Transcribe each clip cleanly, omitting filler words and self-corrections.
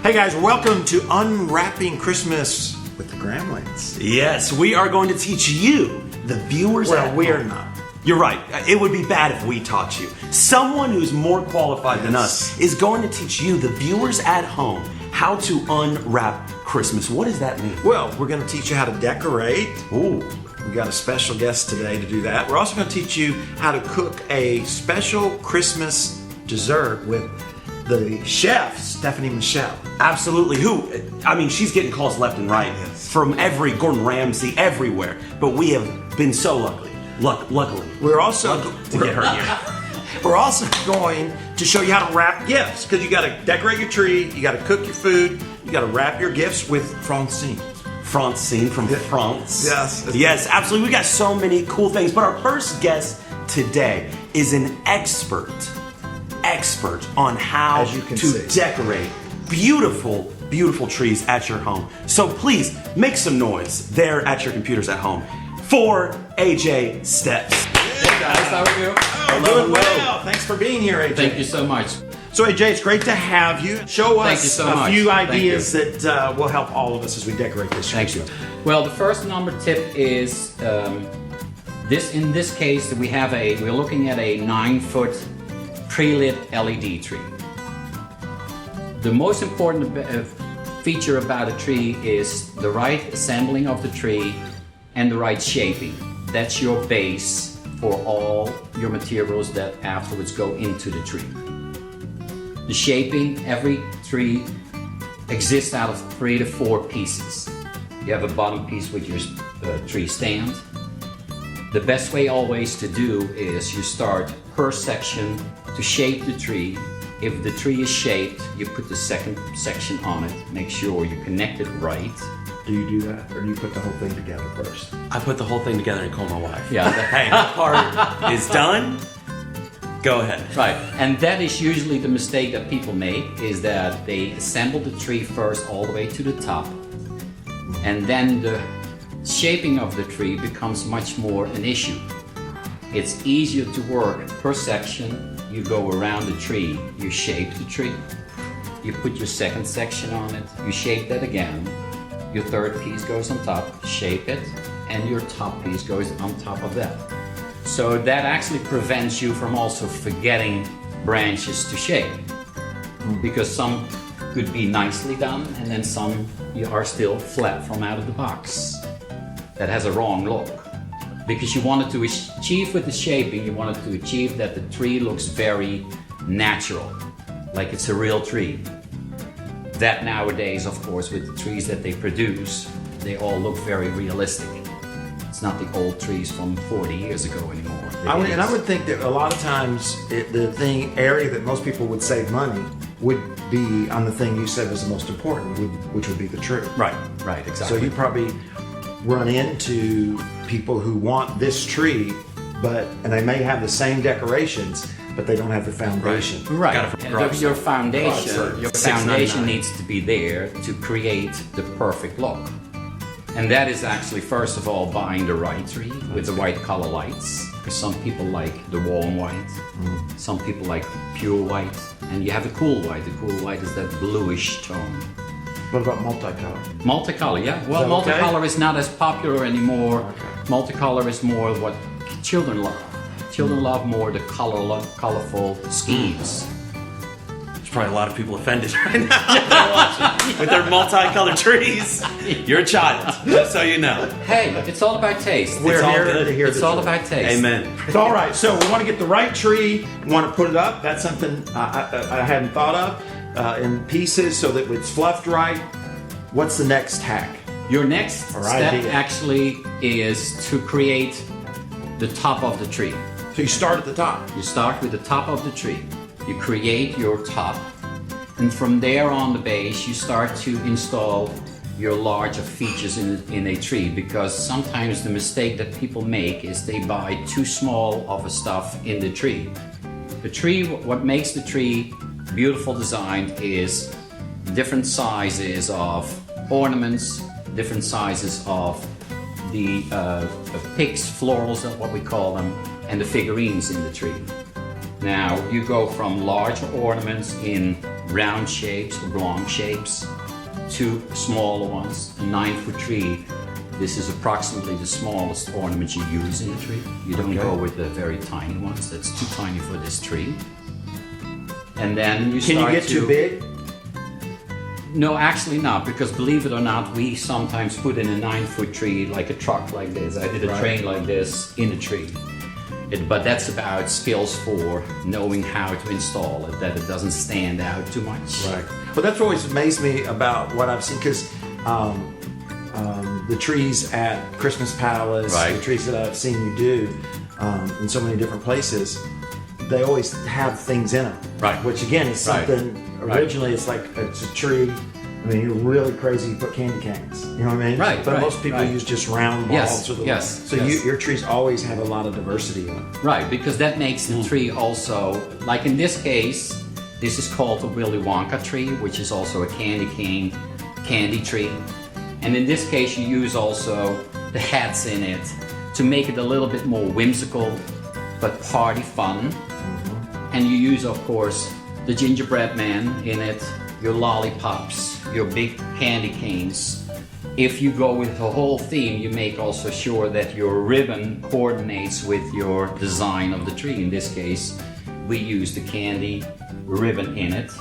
Hey guys, welcome to Unwrapping Christmas with the Gramlings. Yes, we are going to teach you, the viewers at home. Well, we're not. You're right. It would be bad if we taught you. Someone who's more qualified than us is going to teach you, the viewers at home, how to unwrap Christmas. What does that mean? Well, we're going to teach you how to decorate. Ooh. We got a special guest today to do that. We're also going to teach you how to cook a special Christmas dessert with the chef, Stephanie Michelle. Absolutely. She's getting calls left and right from every Gordon Ramsay, everywhere. But we have been so luckily. We're also to get her here. We're also going to show you how to wrap gifts, because you got to decorate your tree, you got to cook your food, you got to wrap your gifts with francine. Francine from France. Yes. Yes, absolutely. We got so many cool things. But our first guest today is an expert on how to decorate beautiful, beautiful trees at your home. So please make some noise there at your computers at home for AJ Steps. Hey guys, how are you? Hello, doing well. Thanks for being here, AJ. Thank you so much. So AJ, it's great to have you. Show us a few ideas that will help all of us as we decorate this tree. Thank you. Well, the first number tip is in this case we're looking at a 9-foot pre-lit LED tree. The most important feature about a tree is the right assembling of the tree and the right shaping. That's your base for all your materials that afterwards go into the tree. The shaping, every tree exists out of 3 to 4 pieces. You have a bottom piece with your tree stand. The best way always to do is you start per section to shape the tree. If the tree is shaped, you put the second section on it. Make sure you connect it right. Do you do that, or do you put the whole thing together first? I put the whole thing together and call my wife. Yeah. Hey, that part is done. Go ahead. Right, and that is usually the mistake that people make, is that they assemble the tree first all the way to the top, and then the shaping of the tree becomes much more an issue. It's easier to work per section. You go around the tree, you shape the tree, you put your second section on it, you shape that again, your third piece goes on top, shape it, and your top piece goes on top of that. So that actually prevents you from also forgetting branches to shape, because some could be nicely done and then some you are still flat from out of the box. That has a wrong look. Because you wanted to achieve with the shaping, you wanted to achieve that the tree looks very natural, like it's a real tree. That nowadays, of course, with the trees that they produce, they all look very realistic. It's not the old trees from 40 years ago anymore. I would think that a lot of times the area that most people would save money would be on the thing you said was the most important, which would be the tree. Right, exactly. So you probably run into people who want this tree, and they may have the same decorations, but they don't have the foundation. Right. And your foundation needs to be there to create the perfect look. And that is actually, first of all, buying the right tree with the right color lights, because some people like the warm white, some people like pure white, and you have the cool white. The cool white is that bluish tone. What about multicolor? Multicolor, yeah. Well, multicolor is not as popular anymore. Okay. Multicolor is more what children love. Children love more the colorful schemes. There's probably a lot of people offended right now with their multicolored trees. You're a child, just so you know. Hey, it's all about taste. We're here to hear It's all about taste. Amen. It's all right. So we want to get the right tree. We want to put it up. That's something I hadn't thought of. In pieces so that it's fluffed right. What's the next hack? Your next step actually is to create the top of the tree. So you start at the top. You start with the top of the tree. You create your top, and from there on the base you start to install your larger features in a tree, because sometimes the mistake that people make is they buy too small of a stuff in the tree. The tree, what makes the tree beautiful design is different sizes of ornaments, different sizes of the picks, florals, what we call them, and the figurines in the tree. Now you go from larger ornaments in round shapes, oblong shapes, 2 smaller ones, a 9-foot tree. This is approximately the smallest ornament you use in a tree. You don't go with the very tiny ones. That's too tiny for this tree. And then you Can you get too big? No, actually not, because believe it or not, we sometimes put in a 9-foot tree like a truck like this. I did a train like this in a tree. But that's about skills for knowing how to install it, that it doesn't stand out too much. Right. Well, that's what always amazed me about what I've seen, because the trees at Christmas Palace, the trees that I've seen you do in so many different places, they always have things in them. Right. Which again is something, originally it's like, it's a tree. I mean, you're really crazy, you put candy canes. You know what I mean? Right. But most people use just round balls. So your trees always have a lot of diversity in them. Right, because that makes the tree also, like in this case, this is called a Willy Wonka tree, which is also a candy cane candy tree. And in this case, you use also the hats in it to make it a little bit more whimsical, but party fun. And you use, of course, the gingerbread man in it, your lollipops, your big candy canes. If you go with the whole theme, you make also sure that your ribbon coordinates with your design of the tree. In this case, we use the candy ribbon in it.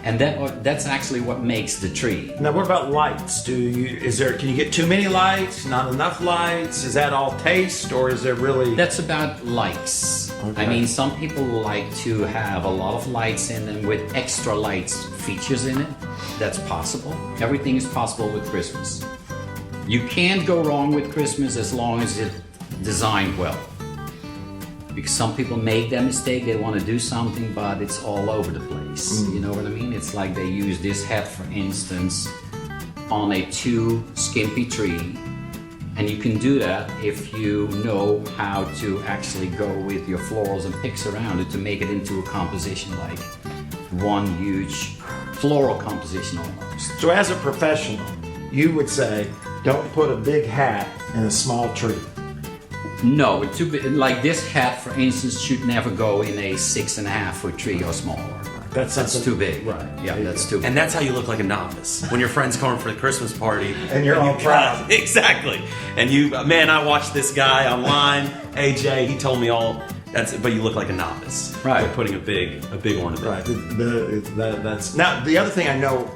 And that's actually what makes the tree. Now, what about lights? Can you get too many lights? Not enough lights? Is that all taste, or is there really? That's about likes. Okay. I mean, some people like to have a lot of lights in them with extra lights features in it. That's possible. Everything is possible with Christmas. You can't go wrong with Christmas as long as it's designed well. Because some people make that mistake, they want to do something, but it's all over the place. You know what I mean? It's like they use this hat, for instance, on a too skimpy tree. And you can do that if you know how to actually go with your florals and picks around it to make it into a composition, like one huge floral composition almost. So as a professional, you would say, don't put a big hat in a small tree. No, like this hat, for instance, should never go in a 6.5-foot tree or smaller. That's too big. Right. Yeah, that's too big. And that's how you look like a novice. When your friends come for the Christmas party. And you're all proud. Exactly. And I watched this guy online, AJ, he told me all, but you look like a novice. Right. By putting a big ornament. Right. Now, the other thing I know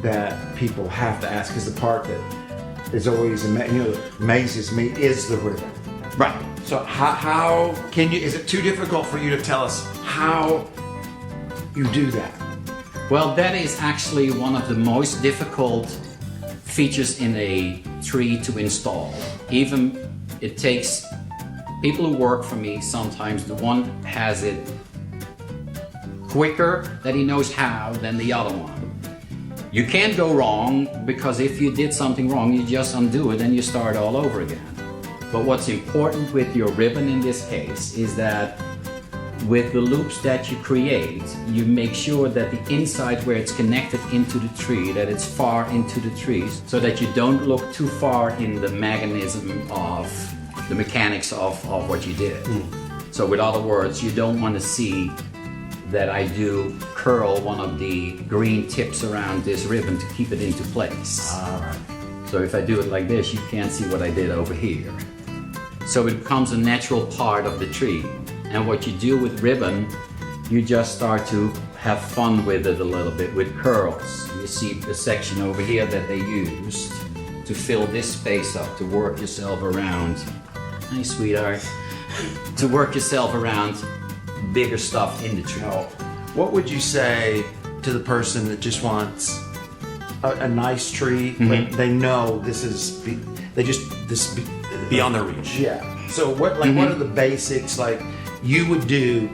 that people have to ask is the part that is always amazes me is the ribbon. Right. So how can you? Is it too difficult for you to tell us how you do that? Well, that is actually one of the most difficult features in a tree to install. Even it takes people who work for me. Sometimes the one has it quicker that he knows how than the other one. You can't go wrong, because if you did something wrong, you just undo it and you start all over again. But what's important with your ribbon in this case is that with the loops that you create, you make sure that the inside where it's connected into the tree, that it's far into the trees, so that you don't look too far in the mechanism of the mechanics of what you did. So with other words, you don't want to see that I do curl one of the green tips around this ribbon to keep it into place. All right. So if I do it like this, you can't see what I did over here. So it becomes a natural part of the tree. And what you do with ribbon, you just start to have fun with it a little bit with curls. You see the section over here that they used to fill this space up, to work yourself around. Hi, sweetheart. To work yourself around bigger stuff in the tree. What would you say to the person that just wants a nice tree, but they know this is beyond their reach? Yeah. So what are the basics like you would do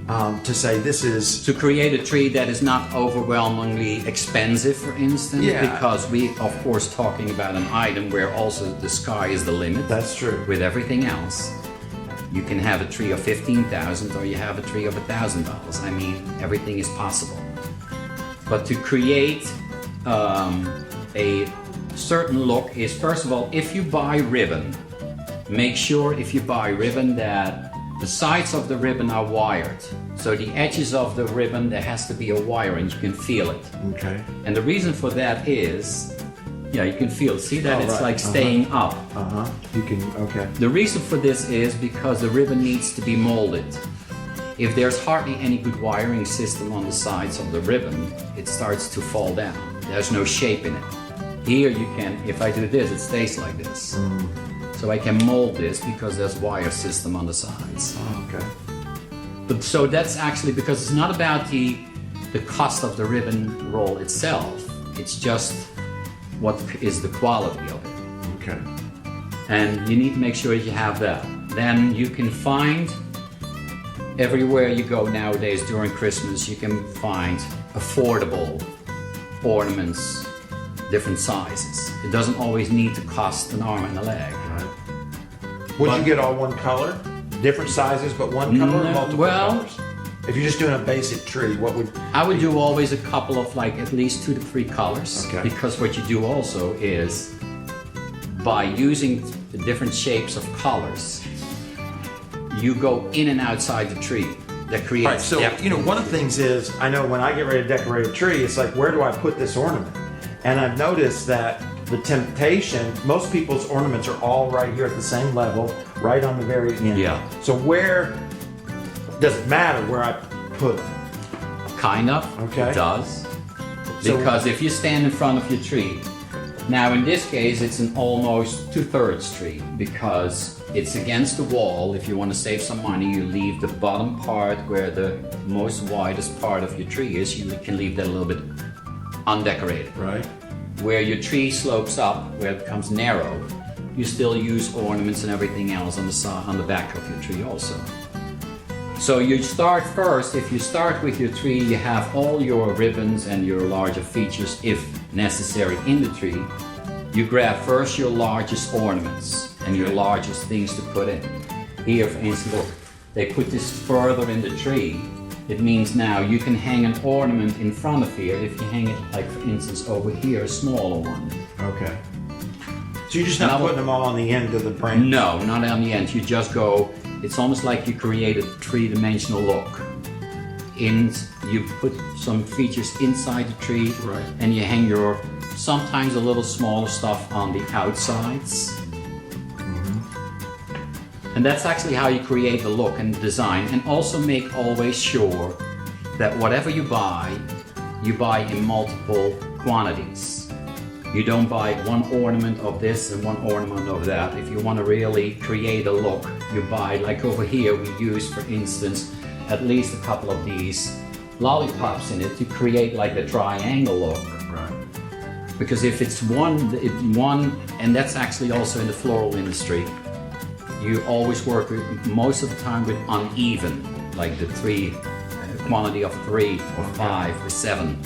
to say this is to create a tree that is not overwhelmingly expensive, for instance? Because we, of course, talking about an item where also the sky is the limit. That's true. With everything else, you can have a tree of $15,000 or you have a tree of $1,000. I mean, everything is possible. But to create a certain look is, first of all, if you buy ribbon, make sure if you buy ribbon that The sides of the ribbon are wired. So the edges of the ribbon, there has to be a wire and you can feel it. Okay. And the reason for that is, yeah, you can feel, see that it's like staying up. You can, okay. The reason for this is because the ribbon needs to be molded. If there's hardly any good wiring system on the sides of the ribbon, it starts to fall down. There's no shape in it. Here you can, if I do this, it stays like this. So I can mold this because there's wire system on the sides. Okay. But so that's actually because it's not about the cost of the ribbon roll itself. It's just what is the quality of it. Okay. And you need to make sure you have that. Then you can find everywhere you go nowadays during Christmas, you can find affordable ornaments, different sizes. It doesn't always need to cost an arm and a leg. Right. Would you get all one color? Different sizes, but one color or multiple colors? If you're just doing a basic tree, what would... I would do always a couple of like at least 2 to 3 colors. Okay. Because what you do also is by using the different shapes of colors, you go in and outside the tree. That creates Right, so, depth. you know, one of the things is, I know when I get ready to decorate a tree, it's like, where do I put this ornament? And I've noticed that the temptation, most people's ornaments are all right here at the same level, right on the very end. Yeah. So where, does it matter where I put them? Kind of. Okay. It does. So- Because if you stand in front of your tree, now in this case it's an almost 2/3 tree because it's against the wall. If you want to save some money, you leave the bottom part where the most widest part of your tree is. You can leave that a little bit undecorated. Right. Where your tree slopes up, where it becomes narrow, you still use ornaments and everything else on the side, on the back of your tree also. So you start first, if you start with your tree, you have all your ribbons and your larger features, if necessary, in the tree. You grab first your largest ornaments and your largest things to put in. Here, for instance, look, they put this further in the tree. It means now you can hang an ornament in front of here if you hang it, like for instance, over here, a smaller one. Okay. So you're just not putting them all on the end of the branch? No, not on the end. You just go, it's almost like you create a three-dimensional look. You put some features inside the tree, right, and you hang your, sometimes a little smaller stuff on the outsides. And that's actually how you create the look and design, and also make always sure that whatever you buy in multiple quantities. You don't buy one ornament of this and one ornament of that. If you want to really create a look, you buy, like over here, we use, for instance, at least a couple of these lollipops in it to create like a triangle look. Right. Because if it's one, and that's actually also in the floral industry, you always work with, most of the time, with uneven, like the quantity of 3 or 5 or 7.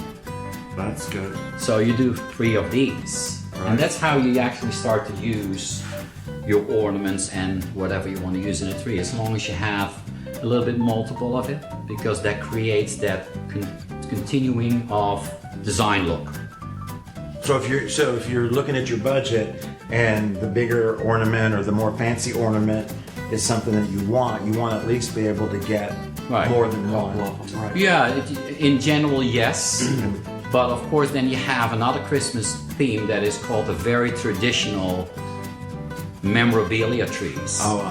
That's good. So you do 3 of these. Right. And that's how you actually start to use your ornaments and whatever you want to use in a tree, as long as you have a little bit multiple of it, because that creates that continuing of design look. So if you're looking at your budget and the bigger ornament or the more fancy ornament is something that you want at least be able to get more than one. Right. Yeah, in general, yes. But of course, then you have another Christmas theme that is called the very traditional memorabilia trees. Oh,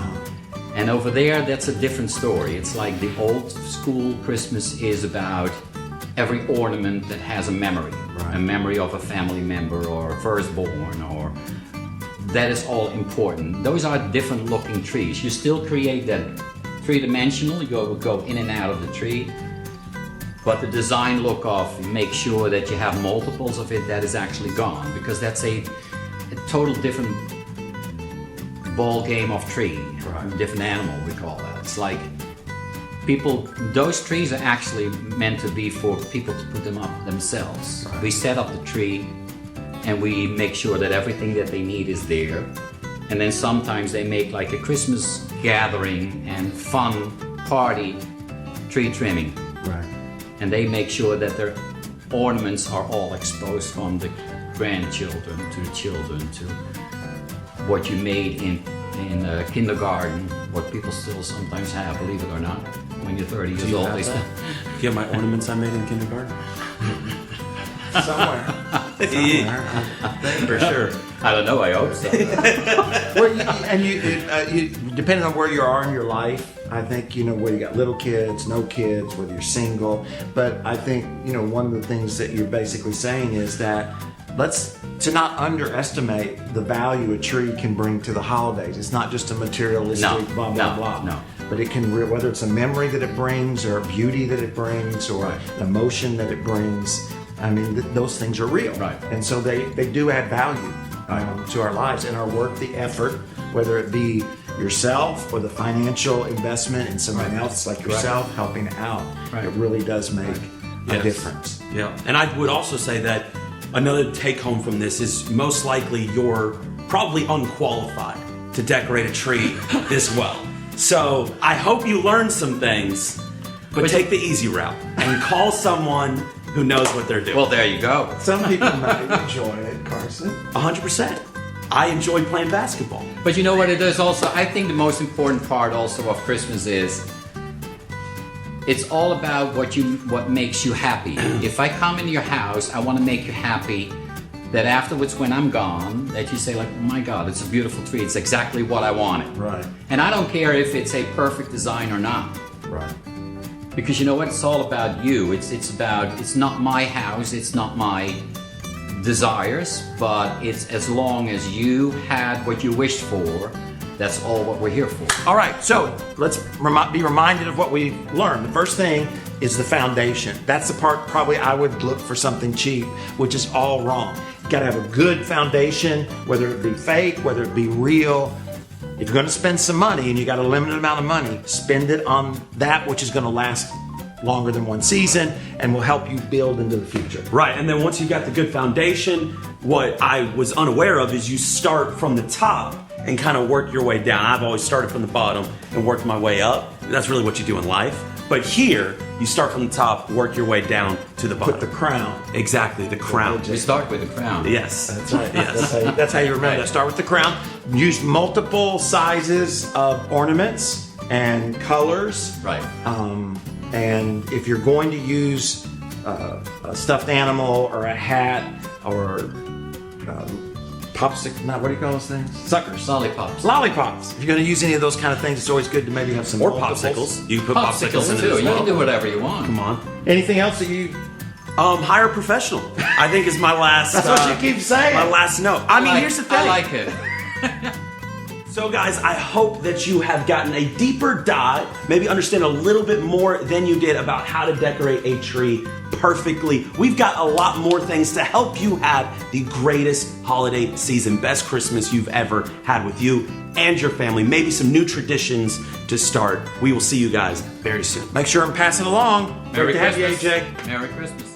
And over there, that's a different story. It's like the old school Christmas is about every ornament that has a memory. Right. A memory of a family member or a firstborn, or that is all important. Those are different looking trees. You still create that three-dimensional, you go in and out of the tree, but the design look of make sure that you have multiples of it, that is actually gone, because that's a total different ball game of tree, right, different animal, we call that. It's like people, those trees are actually meant to be for people to put them up themselves. Right. We set up the tree and we make sure that everything that they need is there. And then sometimes they make like a Christmas gathering and fun party tree trimming. right. And they make sure that their ornaments are all exposed from the grandchildren to the children to what you made in in kindergarten, what people still sometimes have, believe it or not. When you're 30 years old, they still... You have my ornaments I made in kindergarten? Somewhere. For sure. I don't know, I hope so. Well, you depending on where you are in your life, I think, whether you got little kids, no kids, whether you're single, but I think, one of the things that you're basically saying is that to not underestimate the value a tree can bring to the holidays. It's not just a materialistic blah, blah, blah. No. But it can, whether it's a memory that it brings or beauty that it brings or an emotion that it brings, I mean, those things are real. Right. And so they do add value to our lives and our work, the effort, whether it be yourself or the financial investment in someone else like yourself helping out. Right. It really does make a difference. Yeah. And I would also say that another take home from this is most likely you're probably unqualified to decorate a tree this well. So I hope you learned some things, but take the easy route and call someone who knows what they're doing. Well, there you go. Some people might enjoy it, Carson. 100%. I enjoy playing basketball. But you know what it is also? I think the most important part also of Christmas is it's all about what makes you happy. If I come into your house, I want to make you happy. That afterwards, when I'm gone, that you say like, oh my God, it's a beautiful tree. It's exactly what I wanted. Right. And I don't care if it's a perfect design or not. Right. Because you know what? It's all about you. It's not my house. It's not my desires. But it's as long as you had what you wished for, that's all what we're here for. All right, so let's be reminded of what we learned. The first thing is the foundation. That's the part probably I would look for something cheap, which is all wrong. You gotta have a good foundation, whether it be fake, whether it be real. If you're gonna spend some money and you got a limited amount of money, spend it on that which is gonna last longer than one season and will help you build into the future. Right, and then once you got the good foundation, what I was unaware of is you start from the top and kind of work your way down. I've always started from the bottom and worked my way up. That's really what you do in life. But here, you start from the top, work your way down to the bottom. Put the crown. Exactly, the crown. We start with the crown. Yes. That's right. Yes. That's how you remember that. Start with the crown. Use multiple sizes of ornaments and colors. Right. And if you're going to use a stuffed animal or a hat or popsicle, what do you call those things? Suckers. Lollipops. Lollipops. If you're going to use any of those kind of things, it's always good to maybe have some Or multiples. popsicles. You can put popsicles in it too. as You well. can do whatever you want. Come on. Anything else that you... Hire a professional. I think is my last. That's what you keep saying. My last note. I mean, here's the thing. I like it. So guys, I hope that you have gotten a deeper dive, maybe understand a little bit more than you did about how to decorate a tree perfectly. We've got a lot more things to help you have the greatest holiday season, best Christmas you've ever had with you and your family. Maybe some new traditions to start. We will see you guys very soon. Make sure and pass it along. Merry Great to have you, Christmas. AJ. Merry Christmas.